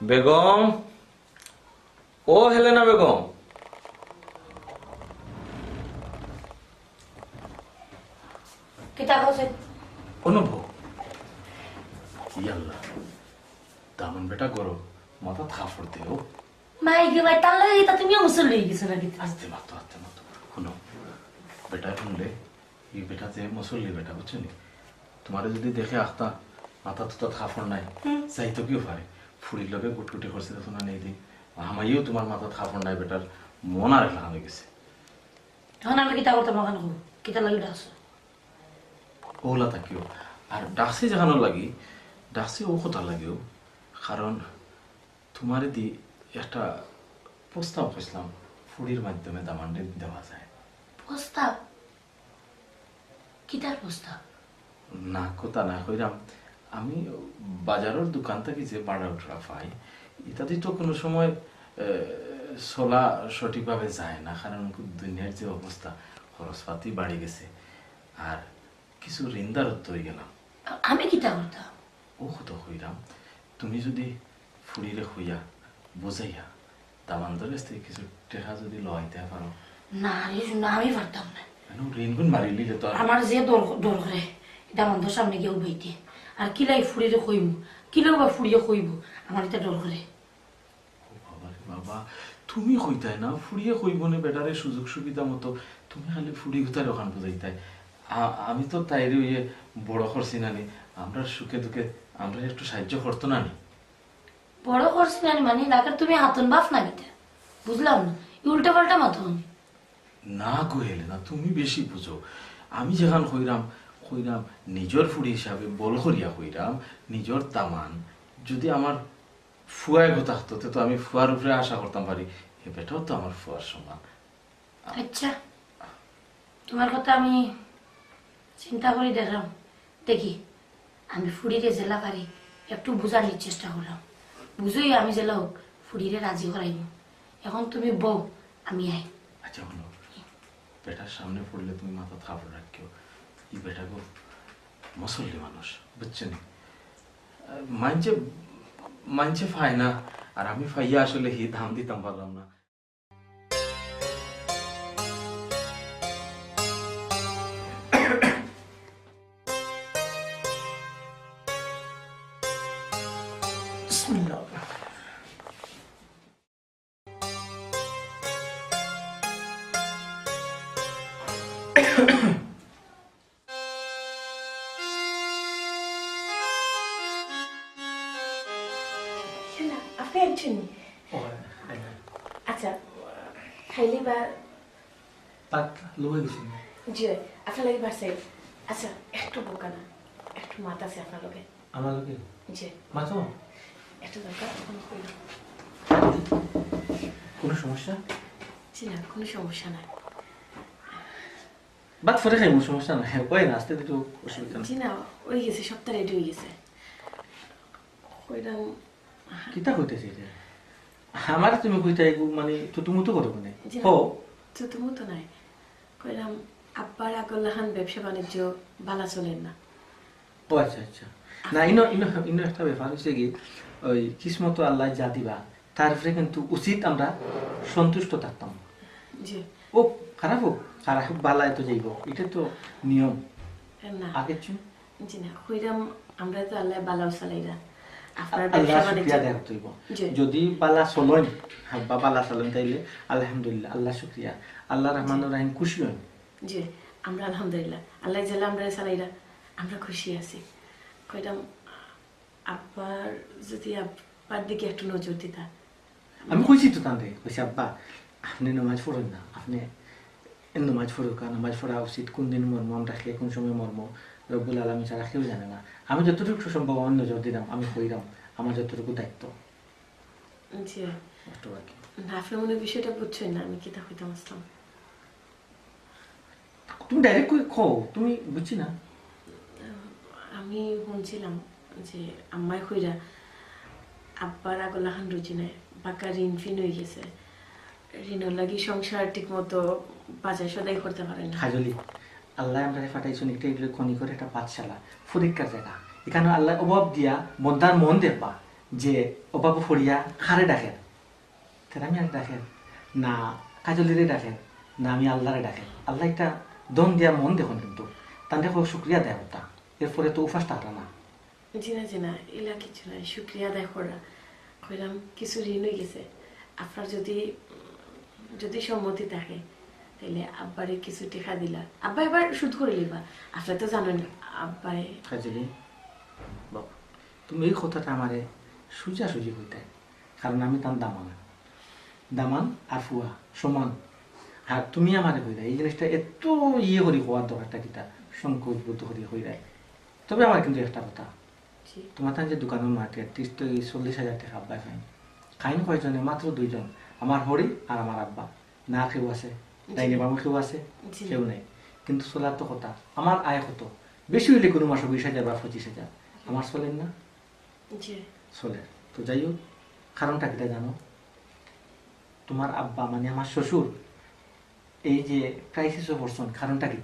বেগম, ও Helena Begum, কিতা কইছে? অনুভব কি আল্লাহ দামন বেটা করো মাথা থাপড় দেও। মাই গে ভাই তাহলে এটা তুমি মুসল্লি গেছো নাকি? আস্তে মাতো শোনো বেটা শুনলে এই বেটা যে মুসল্লি বেটা বুঝছো নি, তোমারে যদি দেখে আখতা মাথা তো থাপড় নাই চাইতো কিও পারে ফুড়ির লগে গুটগুটি করছে দেখো না নেই দিন আমাইও তোমার মাথা থাপড় নাই বেটার মন আর একলা হয়ে গেছে। তখন আমি কিতা করতে মাখান হবো কিতা লাগি ডাকছো? ওলা থাকিও আর ডাকছি যেখানো লাগি ডাকছি ও কথা লাগেও কারণ তোমার দি একটা প্রস্তাব করছিলাম ফুড়ির মাধ্যমে দামান্ডে দেওয়া যায়। প্রস্তাব? কিতার প্রস্তাব? না কথা না কইরাম আমি বাজারের দোকান থেকে যে ভাড়া উঠা পাই ইত্যাদি তো কোনো সময় চলা সঠিকভাবে যায় না, কারণ দুনিয়ার যে অবস্থা খরচপাতি বাড়ি গেছে আর কিছু ঋণদারত্ব হয়ে গেলাম। আমি কিতা করতাম? ও তো হইরাম তুমি যদি ফুড়িরে হইয়া বুঝাইয়া দামান্দর কাছ থেকে কিছু টেকা যদি লইতে পারো। না না আমি পারতাম না। ঋণগুণ মারিলি তো আমার যে দর করে এটা বন্ধুর সামনে গিয়ে বইতে আর কিলাই ফুড়িরে কইব কিলাও বা ফুড়িয়ে কইব আমার এটা ডর করে। বাবা তুমি কইতাই না ফুড়িয়ে কইব না বেটারে সুযোগ সুবিধা মতো তুমি খালি ফুড়ি গুতার ওখান বুঝাইতাই। আমি তো তাইরে ওই বড় করছি নানি আমরা সুখে দুঃখে আমরা একটু সাহায্য করতো নানি। বড় করছি না মানে লাগার তুমি হাতন বাপ না কিতা বুঝলাম না উল্টা পাল্টা মতন। না কইলে না তুমি বেশি বুঝো। আমি যেখান কইরাম কইরাম নিজের ফুড়ি হিসাবে বল করিয়া কইরাম নিজের তামান যদি আমার ফুয়ায় কথা হতো তো আমি ফুয়ার উপরে আশা করতাম পারি এ বেটাও তো আমার ফুয়ার সমান। আচ্ছা তোমার কথা আমি চিন্তা করে দেখলাম, দেখি আমি ফুড়িরে জেলা পারি একটু বুঝার চেষ্টা করলাম, বুঝই আমি জেলা হোক ফুড়িরে রাজি করাইব। এখন তুমি বউ আমি আই। আচ্ছা বলো বেটার সামনে পড়লে তুমি মাথা থাপড় রাখিও, এই বেটা গো মুসল্লি মানুষ বুঝছেন মানছে মানছে ফায় না আর আমি ফাইয়া আসলে হি দাম দিতাম পারলাম না। আপনি একজন আচ্ছা খাইলে বা পাত লয়ে গেছি জি আপনার লাগে পারছে। আচ্ছা একটু বোকা না একটু মাত আছে আপনার লগে আমার লোকে জি মাতো একটু দরকার কোনো সমস্যা জি না কোনো সমস্যা নাই। বাদ ফরে খাইব সমস্যা নাই কই না আসতে একটু অসুবিধা না জি না ওই গেছে সপ্তাহ রেডি হয়ে গেছে কইরাম কিতা কইতেছি যে আমার তুমি কইতা মানে তুতুমুতু করো মানে ও তো তুমি তো নাই কইরাম আব্বার আগল্লাহান ব্যবসা বাণিজ্য ভালো চলেন না। ও আচ্ছা আচ্ছা না ইনো ইনো ইনো একটা ব্যাপার হচ্ছে কি ওই কিসমত আল্লাহ যা দিবা তারপরে কিন্তু উচিত আমরা সন্তুষ্ট থাকতাম। জি ও খারাপ হোক খারাপ হোক বালায় তো যাইব এটা তো নিয়ম না আগের চুন জি না কইরাম আমরা তো আল্লাহ বালাও চালাইরা আপনার আল্লাহ ব্যবসা শুকরিয়া বাণিজ্য দেয় তৈব জি। যদি বালা চলন বা বালা চলন তাইলে আলহামদুলিল্লাহ আল্লাহ শুকরিয়া আল্লাহ রহমানুর রহিম খুশি হন। জি আমরা আলহামদুলিল্লাহ আল্লাহ জেলা আমরা চালাইরা আমরা খুশি আছি। কইরাম আব্বার যদি আব্বার দিকে একটু নজর দিতা। আমি কইছি তো তান্ডে কইছি আব্বা আপনি নামাজ পড়েন না আপনি নামাজ পড়ুকা নামাজ পড়া উচিত কোন দিন মর্ম আমরা খেয়ে কোন সময় মর্ম রব্বুল আলমী ছাড়া কেউ জানে না। আমি যতটুকু সম্ভব আমার নজর দিলাম আমি কইরাম আমার যতটুকু দায়িত্ব জি একটু বাকি না আপনি মনে বিষয়টা বুঝছেন না আমি কিতা কইতাম আসলাম। তুমি ডাইরেক্ট কই খো তুমি বুঝছি না আমি শুনছিলাম যে আম্মাই কইরা আব্বার আগলাহান রুচি নাই বাঁকা ঋণ ফিন হয়ে গেছে, ঋণের লাগি সংসার ঠিক মতো বাজার সদাই করতে পারে না। হাজলি আল্লাহ আমরা ফাটাইছেন একটা এগুলো খনি করে একটা পাঠশালা পরীক্ষার জায়গা এখানে আল্লাহ অভাব দিয়া বন্ধার মন দেখবা যে অবাবু ফরিয়া খারে ডাকেন তারা আমি আর ডাকেন না কাজলিরে ডাকেন না আমি আল্লাহরে ডাকেন আল্লাহ একটা দম দিয়া মন দেখুন কিন্তু তাদের শুক্রিয়া দেয় ওটা এরপরে তো উপাস টাকা না জিনা এলা কিছু নাই শুক্রিয়া আদায় করা কইলাম কিছু ঋণ হয়ে গেছে আপনার যদি সম্মতি থাকে তাহলে আব্বারে কিছু টেকা দিলা আব্বা এবার সুদ করে লিবা আপনার তো জানেন আব্বাই কাজলি বাবা তুমি এই কথাটা আমারে সুজি হইতে কারণ আমি তার দামান আর ফুয়া সমান আর তুমি আমারে হইরা এই জিনিসটা এত ইয়ে করি হওয়ার দরকারটা কিটা সংকোচ বোধ করি হইরা তবে আমার কিন্তু একটা কথা জি তোমার তার যে দোকানের মাঠে 30-40,000 টাকা আব্বাই খাইন খাইন কয়জনে মাত্র 2 জন আমার হরি আর আমার আব্বা না কেউ আছে ডাইনে বাবু কেউ আছে জি। কেউ নেই কিন্তু চলার তো কথা আমার আয় কত বেশি হইলে কোনো মাসে 20,000 বা 25,000 আমার চলেন না জি চলে তো যাই হোক কারণটা কিটা জানো তোমার আব্বা মানে আমার শ্বশুর এই যে ক্রাইসিস অপারেশন কারণটা কি